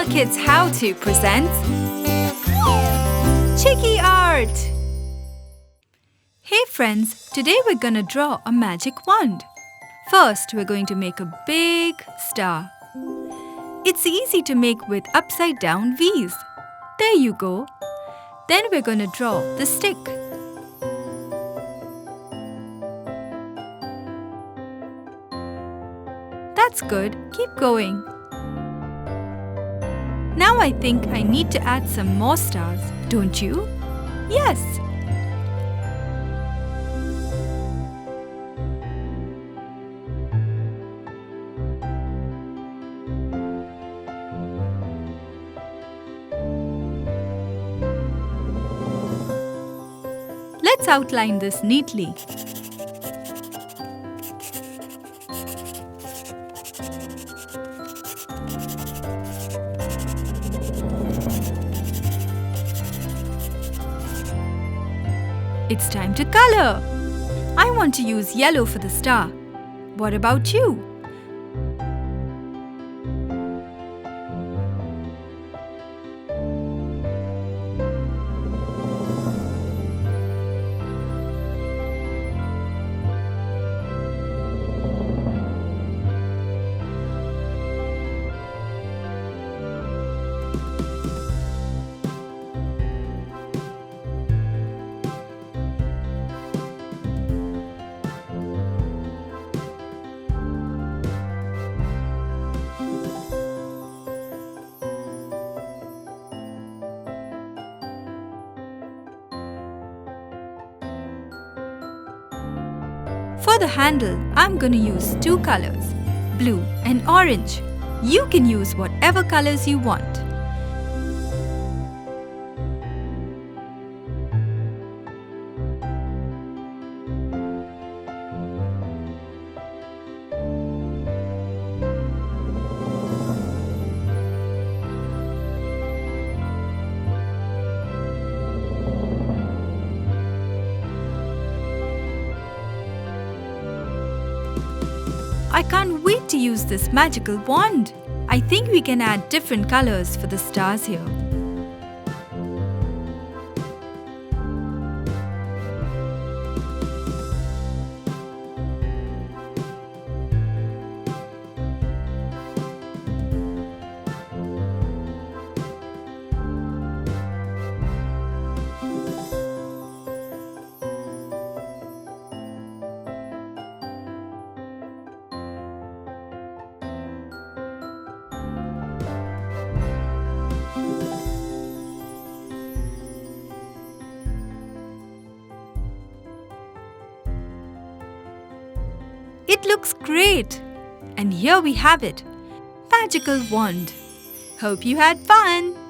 HooplaKidz How To presents Cheeky Art! Hey friends, today we're gonna draw a magic wand. First, we're going to make a big star. It's easy to make with upside down V's. There you go. Then we're gonna draw the stick. That's good. Keep going. Now I think I need to add some more stars, don't you? Yes. Let's outline this neatly. It's time to color. I want to use yellow for the star. What about you? For the handle, I'm going to use two colors, blue and orange. You can use whatever colors you want. I can't wait to use this magical wand. I think we can add different colors for the stars here. It looks great! And here we have it, magical wand. Hope you had fun!